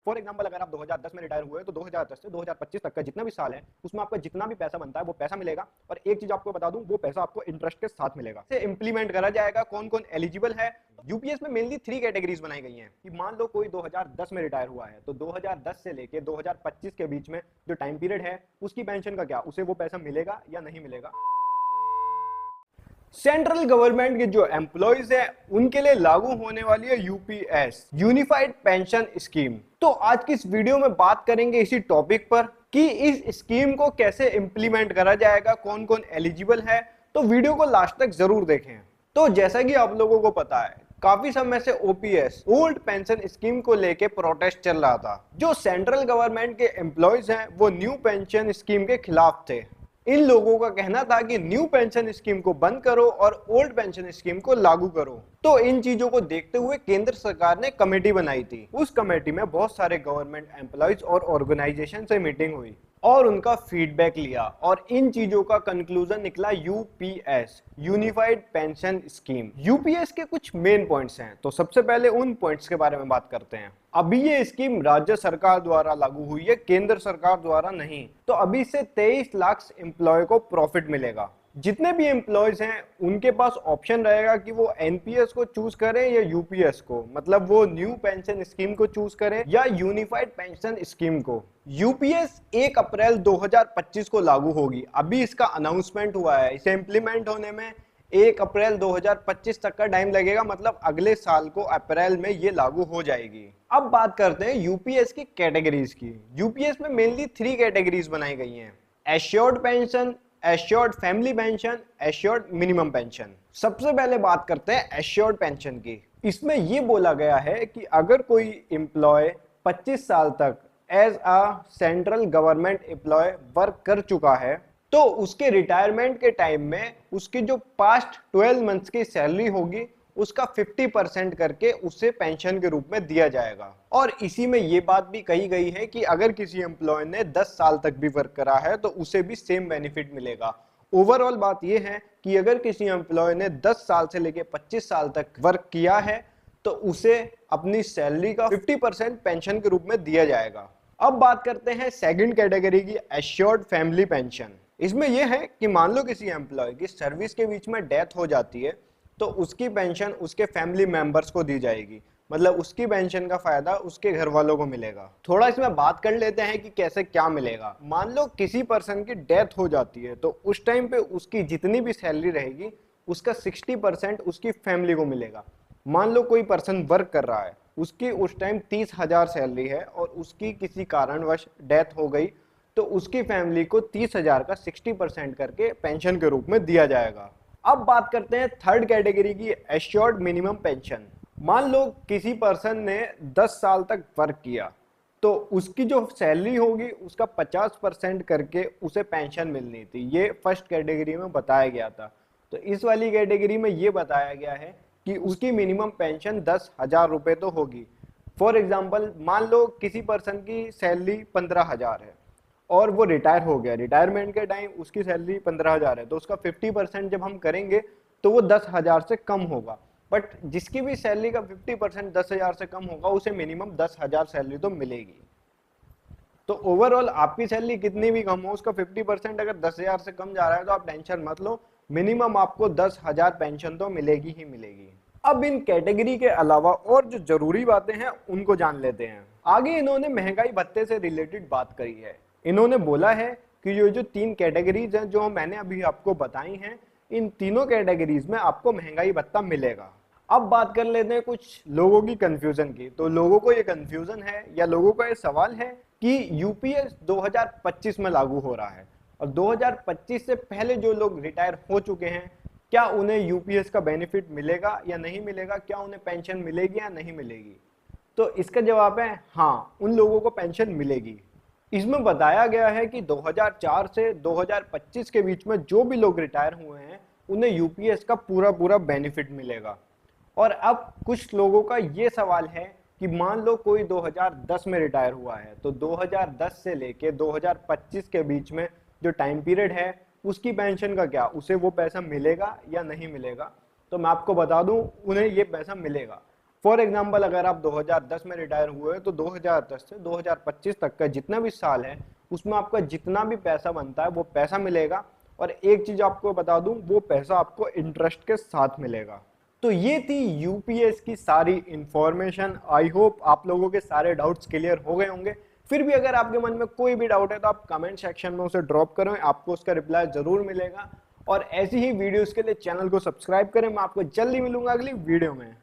For example अगर आप 2010 में रिटायर हुए तो 2010 से 2025 तक का जितना भी साल है उसमें आपका जितना भी पैसा बनता है वो पैसा मिलेगा। और एक चीज आपको बता दूं, वो पैसा आपको इंटरेस्ट के साथ मिलेगा। इसे इंप्लीमेंट करा जाएगा, कौन कौन एलिजिबल है। यूपीएस में मेनली 3 कैटेगरीज बनाई गई हैं कि मान लो कोई 2010 में रिटायर हुआ है तो 2010 से लेके 2025 के बीच में जो टाइम पीरियड है उसकी पेंशन का क्या, उसे वो पैसा मिलेगा या नहीं मिलेगा। सेंट्रल गवर्नमेंट के जो एम्प्लॉइज है उनके लिए लागू होने वाली है यूपीएस, यूनिफाइड पेंशन स्कीम। तो आज की इस वीडियो में बात करेंगे इसी टॉपिक पर कि इस स्कीम को कैसे इंप्लीमेंट करा जाएगा, कौन कौन एलिजिबल है। तो वीडियो को लास्ट तक जरूर देखें। तो जैसा कि आप लोगों को पता है, काफी समय से ओपीएस, ओल्ड पेंशन स्कीम को लेके प्रोटेस्ट चल रहा था। जो सेंट्रल गवर्नमेंट के एम्प्लॉइज हैं वो न्यू पेंशन स्कीम के खिलाफ थे। इन लोगों का कहना था कि न्यू पेंशन स्कीम को बंद करो और ओल्ड पेंशन स्कीम को लागू करो। तो इन चीजों को देखते हुए केंद्र सरकार ने कमेटी बनाई थी। उस कमेटी में बहुत सारे गवर्नमेंट एम्प्लॉइज और ऑर्गेनाइजेशन से मीटिंग हुई और उनका फीडबैक लिया और इन चीजों का कंक्लूजन निकला UPS, unified pension scheme. UPS के कुछ मेन पॉइंट्स हैं, तो सबसे पहले उन पॉइंट्स के बारे में बात करते हैं। अभी ये स्कीम राज्य सरकार द्वारा लागू हुई है, केंद्र सरकार द्वारा नहीं। तो अभी से 23 लाख एम्प्लॉय को प्रॉफिट मिलेगा। जितने भी एम्प्लॉयज हैं उनके पास ऑप्शन रहेगा कि वो एनपीएस को चूज करें या यूपीएस को, मतलब वो न्यू पेंशन स्कीम को चूज करें या यूनिफाइड पेंशन स्कीम को। यूपीएस 1 अप्रैल 2025 को लागू होगी। अभी इसका अनाउंसमेंट हुआ है। इसे इंप्लीमेंट होने में 1 अप्रैल 2025 तक का टाइम लगेगा, मतलब अगले साल को अप्रैल में ये लागू हो जाएगी। अब बात करते हैं यूपीएस की कैटेगरीज की। यूपीएस में मेनली 3 कैटेगरीज बनाई गई हैं: assured pension, assured family pension, assured minimum pension. सबसे पहले बात करते हैं एश्योर्ड पेंशन की। इसमें यह बोला गया है कि अगर कोई एम्प्लॉय 25 साल तक as a central government employ work कर चुका है तो उसके रिटायरमेंट के टाइम में उसकी जो पास्ट 12 मंथ्स की सैलरी होगी उसका 50% करके उसे पेंशन के रूप में दिया जाएगा। और इसी में ये बात भी कही गई है कि अगर किसी एम्प्लॉय ने 10 साल तक भी वर्क करा है तो उसे भी सेम बेनिफिट मिलेगा। ओवरऑल बात यह है कि अगर किसी एम्प्लॉय ने 10 साल से लेकर 25 साल तक वर्क किया है तो उसे अपनी सैलरी का 50% पेंशन के रूप में दिया जाएगा। अब बात करते हैं सेकंड कैटेगरी की, एश्योर्ड फैमिली पेंशन। इसमें यह है कि मान लो किसी एम्प्लॉय की सर्विस के बीच में डेथ हो जाती है तो उसकी पेंशन उसके फैमिली मेंबर्स को दी जाएगी, मतलब उसकी पेंशन का फायदा उसके घर वालों को मिलेगा। थोड़ा इसमें बात कर लेते हैं कि कैसे क्या मिलेगा। मान लो किसी पर्सन की डेथ हो जाती है तो उस टाइम पे उसकी जितनी भी सैलरी रहेगी उसका 60% उसकी फैमिली को मिलेगा। मान लो कोई पर्सन वर्क कर रहा है, उसकी उस टाइम 30,000 सैलरी है और उसकी किसी कारणवश डेथ हो गई तो उसकी फैमिली को 30,000 का 60% करके पेंशन के रूप में दिया जाएगा। अब बात करते हैं थर्ड कैटेगरी की, एश्योर्ड मिनिमम पेंशन। मान लो किसी पर्सन ने 10 साल तक वर्क किया तो उसकी जो सैलरी होगी उसका 50% करके उसे पेंशन मिलनी थी। ये फर्स्ट कैटेगरी में बताया गया था। तो इस वाली कैटेगरी में ये बताया गया है कि उसकी मिनिमम पेंशन 10,000 रुपये तो होगी। फॉर एग्जाम्पल मान लो किसी पर्सन की सैलरी 15,000 है और वो रिटायर हो गया, रिटायरमेंट के टाइम उसकी सैलरी 15,000 है तो उसका 50% जब हम करेंगे तो वो 10,000 से कम होगा। बट जिसकी भी सैलरी का 50% 10,000 से कम होगा उसे मिनिमम 10,000 सैलरी तो मिलेगी। तो ओवरऑल आपकी सैलरी कितनी भी कम हो उसका 50% अगर 10,000 से कम जा रहा है तो आप टेंशन मत लो, मिनिमम आपको 10,000 पेंशन तो मिलेगी ही मिलेगी। अब इन कैटेगरी के अलावा और जो जरूरी बातें हैं उनको जान लेते हैं। आगे इन्होंने महंगाई भत्ते से रिलेटेड बात करी है। इन्होंने बोला है कि ये जो 3 कैटेगरीज हैं जो मैंने अभी आपको बताई हैं, इन तीनों कैटेगरीज में आपको महंगाई भत्ता मिलेगा। अब बात कर लेते हैं कुछ लोगों की कंफ्यूजन की। तो लोगों को ये कंफ्यूजन है या लोगों का ये सवाल है कि यूपीएस 2025 में लागू हो रहा है और 2025 से पहले जो लोग रिटायर हो चुके हैं क्या उन्हें यूपीएस का बेनिफिट मिलेगा या नहीं मिलेगा, क्या उन्हें पेंशन मिलेगी या नहीं मिलेगी। तो इसका जवाब है हाँ, उन लोगों को पेंशन मिलेगी। इसमें बताया गया है कि 2004 से 2025 के बीच में जो भी लोग रिटायर हुए हैं उन्हें यूपीएस का पूरा बेनिफिट मिलेगा। और अब कुछ लोगों का ये सवाल है कि मान लो कोई 2010 में रिटायर हुआ है तो 2010 से लेके 2025 के बीच में जो टाइम पीरियड है उसकी पेंशन का क्या, उसे वो पैसा मिलेगा या नहीं मिलेगा। तो मैं आपको बता दूं उन्हें ये पैसा मिलेगा। फॉर एग्जाम्पल अगर आप 2010 में रिटायर हुए तो 2010 से 2025 तक का जितना भी साल है उसमें आपका जितना भी पैसा बनता है वो पैसा मिलेगा। और एक चीज आपको बता दूं, वो पैसा आपको इंटरेस्ट के साथ मिलेगा। तो ये थी यूपीएस की सारी इंफॉर्मेशन। आई होप आप लोगों के सारे डाउट्स क्लियर हो गए होंगे। फिर भी अगर आपके मन में कोई भी डाउट है तो आप कमेंट सेक्शन में उसे ड्रॉप करें, आपको उसका रिप्लाई जरूर मिलेगा। और ऐसी ही वीडियोस के लिए चैनल को सब्सक्राइब करें। मैं आपको जल्दी मिलूंगा अगली वीडियो में।